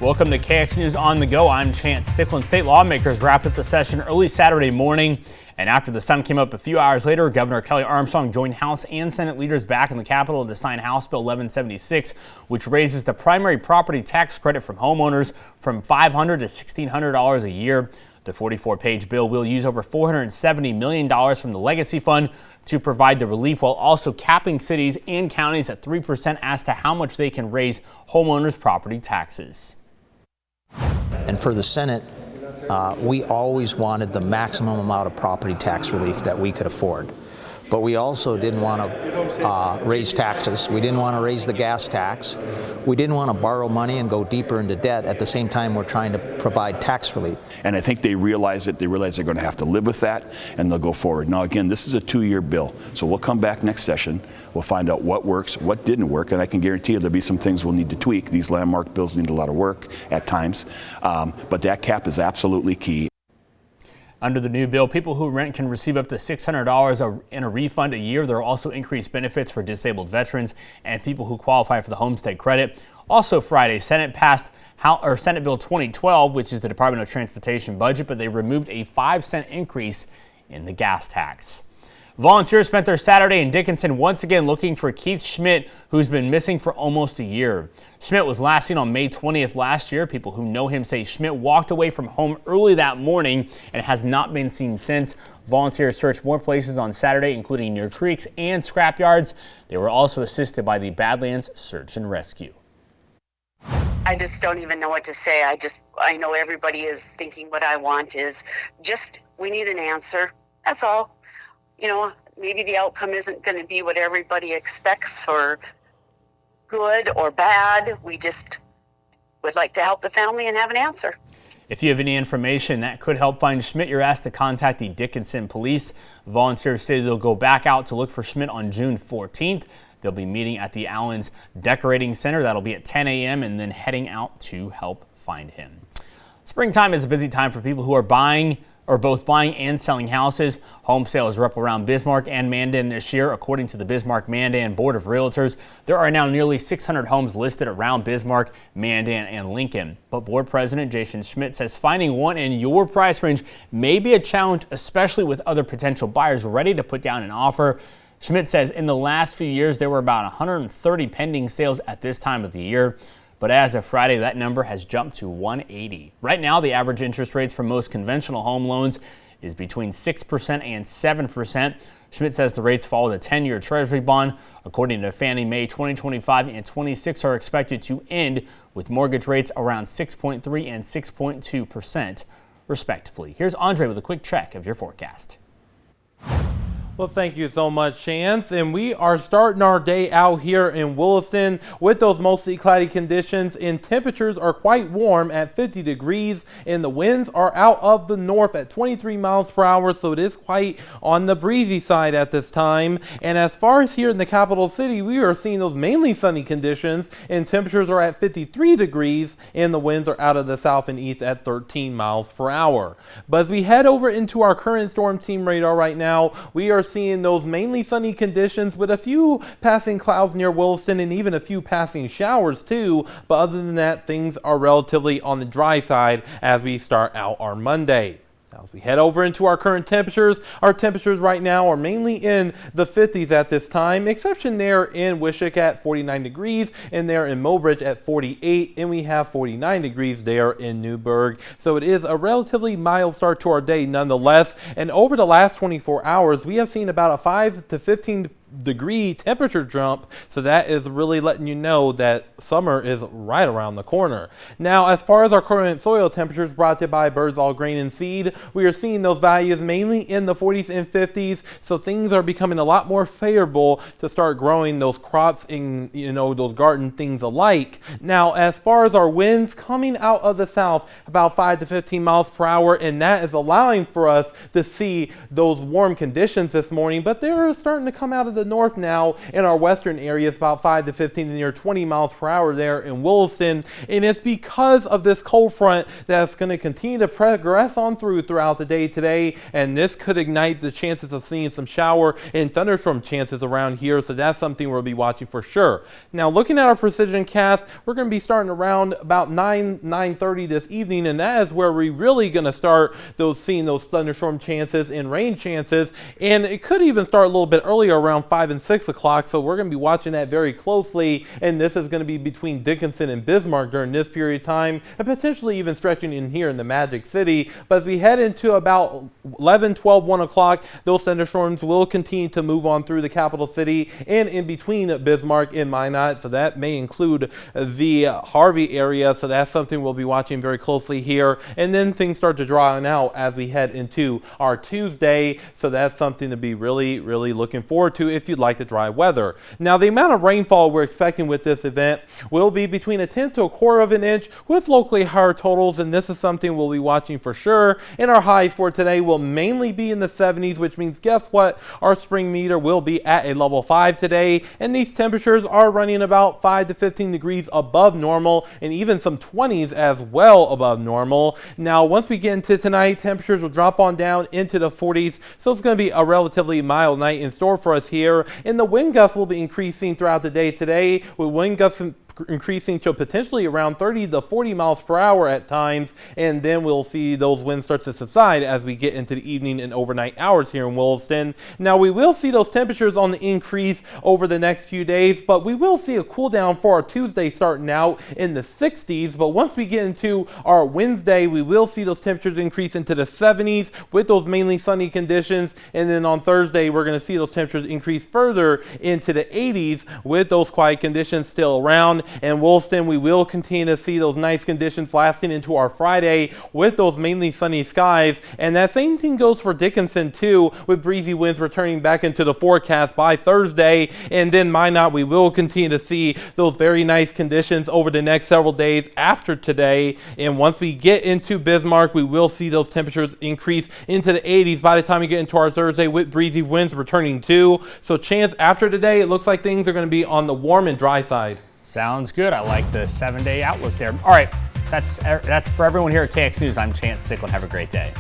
Welcome to KX News on the Go. I'm Chance Stickland. State lawmakers wrapped up the session early Saturday morning, and after the sun came up a few hours later, Governor Kelly Armstrong joined House and Senate leaders back in the Capitol to sign House Bill 1176, which raises the primary property tax credit from homeowners from $500 to $1,600 a year. The 44-page bill will use over $470 million from the Legacy Fund to provide the relief, while also capping cities and counties at 3% as to how much they can raise homeowners' property taxes. And for the Senate, we always wanted the maximum amount of property tax relief that we could afford. But we also didn't want to raise taxes. We didn't want to raise the gas tax. We didn't want to borrow money and go deeper into debt. At the same time, we're trying to provide tax relief. And I think they realize it. They realize they're going to have to live with that, and they'll go forward. Now, again, this is a 2-year bill. So we'll come back next session. We'll find out what works, what didn't work, and I can guarantee you there'll be some things we'll need to tweak. These landmark bills need a lot of work at times, but that cap is absolutely key. Under the new bill, people who rent can receive up to $600 in a refund a year. There are also increased benefits for disabled veterans and people who qualify for the homestead credit. Also Friday, Senate passed Senate Bill 2012, which is the Department of Transportation budget, but they removed a 5-cent increase in the gas tax. Volunteers spent their Saturday in Dickinson once again looking for Keith Schmidt, who's been missing for almost a year. Schmidt was last seen on May 20th last year. People who know him say Schmidt walked away from home early that morning and has not been seen since. Volunteers searched more places on Saturday, including near creeks and scrapyards. They were also assisted by the Badlands Search and Rescue. I just don't even know what to say. I know everybody is thinking what I want is we need an answer. That's all. You know, maybe the outcome isn't going to be what everybody expects or good or bad. We just would like to help the family and have an answer. If you have any information that could help find Schmidt, you're asked to contact the Dickinson Police. Volunteers say they'll go back out to look for Schmidt on June 14th. They'll be meeting at the Allens Decorating Center. That'll be at 10 a.m. and then heading out to help find him. Springtime is a busy time for people who are both buying and selling houses. Home sales are up around Bismarck and Mandan this year. According to the Bismarck-Mandan Board of Realtors, there are now nearly 600 homes listed around Bismarck, Mandan, and Lincoln. But board president Jason Schmidt says finding one in your price range may be a challenge, especially with other potential buyers ready to put down an offer. Schmidt says in the last few years, there were about 130 pending sales at this time of the year. But as of Friday, that number has jumped to 180. Right now, the average interest rates for most conventional home loans is between 6% and 7%. Schmidt says the rates follow the 10-year Treasury bond. According to Fannie Mae, 2025 and 26 are expected to end with mortgage rates around 6.3 and 6.2%, respectively. Here's Andre with a quick check of your forecast. Well, thank you so much, Chance. And we are starting our day out here in Williston with those mostly cloudy conditions, and temperatures are quite warm at 50 degrees, and the winds are out of the north at 23 miles per hour, so it is quite on the breezy side at this time. And as far as here in the capital city, we are seeing those mainly sunny conditions, and temperatures are at 53 degrees, and the winds are out of the south and east at 13 miles per hour. But as we head over into our current storm team radar right now, we are seeing those mainly sunny conditions with a few passing clouds near Williston and even a few passing showers too. But other than that, things are relatively on the dry side as we start out our Monday. Now, as we head over into our current temperatures, our temperatures right now are mainly in the 50s at this time, exception there in Wishick at 49 degrees, and there in Mobridge at 48, and we have 49 degrees there in Newburgh. So it is a relatively mild start to our day nonetheless, and over the last 24 hours, we have seen about a 5 to 15 degree temperature jump, so that is really letting you know that summer is right around the corner. Now, as far as our current soil temperatures brought to you by Birds All Grain and Seed, we are seeing those values mainly in the 40s and 50s, so things are becoming a lot more favorable to start growing those crops and those garden things alike. Now, as far as our winds coming out of the south, about 5 to 15 miles per hour, and that is allowing for us to see those warm conditions this morning, but they're starting to come out of the the north now in our western areas, about 5 to 15 to near 20 miles per hour there in Williston. And it's because of this cold front that's going to continue to progress on throughout the day today. And this could ignite the chances of seeing some shower and thunderstorm chances around here. So that's something we'll be watching for sure. Now, looking at our precision cast, we're going to be starting around about 9:30 this evening. And that is where we're really going to start seeing those thunderstorm chances and rain chances. And it could even start a little bit earlier around 5 and 6 o'clock. So we're going to be watching that very closely. And this is going to be between Dickinson and Bismarck during this period of time, and potentially even stretching in here in the Magic City. But as we head into about 11, 12, 1 o'clock, those thunderstorms will continue to move on through the capital city and in between Bismarck and Minot. So that may include the Harvey area. So that's something we'll be watching very closely here. And then things start to draw out as we head into our Tuesday. So that's something to be really, really looking forward to if you'd like the dry weather. Now, the amount of rainfall we're expecting with this event will be between a 10 to a quarter of an inch with locally higher totals. And this is something we'll be watching for sure. And our highs for today will mainly be in the 70s, which means guess what? Our spring meter will be at a level 5 today. And these temperatures are running about 5 to 15 degrees above normal, and even some 20s as well above normal. Now, once we get into tonight, temperatures will drop on down into the 40s. So it's going to be a relatively mild night in store for us here. And the wind gusts will be increasing throughout the day today, with wind gusts increasing to potentially around 30 to 40 miles per hour at times, and then we'll see those winds start to subside as we get into the evening and overnight hours here in Williston. Now, we will see those temperatures on the increase over the next few days, but we will see a cool down for our Tuesday starting out in the 60s. But once we get into our Wednesday, we will see those temperatures increase into the 70s with those mainly sunny conditions. And then on Thursday, we're going to see those temperatures increase further into the 80s with those quiet conditions still around. And Williston, we will continue to see those nice conditions lasting into our Friday with those mainly sunny skies. And that same thing goes for Dickinson too, with breezy winds returning back into the forecast by Thursday. And then Minot, we will continue to see those very nice conditions over the next several days after today. And once we get into Bismarck, we will see those temperatures increase into the 80s by the time we get into our Thursday, with breezy winds returning too. So chance after today, it looks like things are going to be on the warm and dry side. Sounds good. I like the 7-day outlook there. All right, that's for everyone here at KX News. I'm Chance Stickland. Have a great day.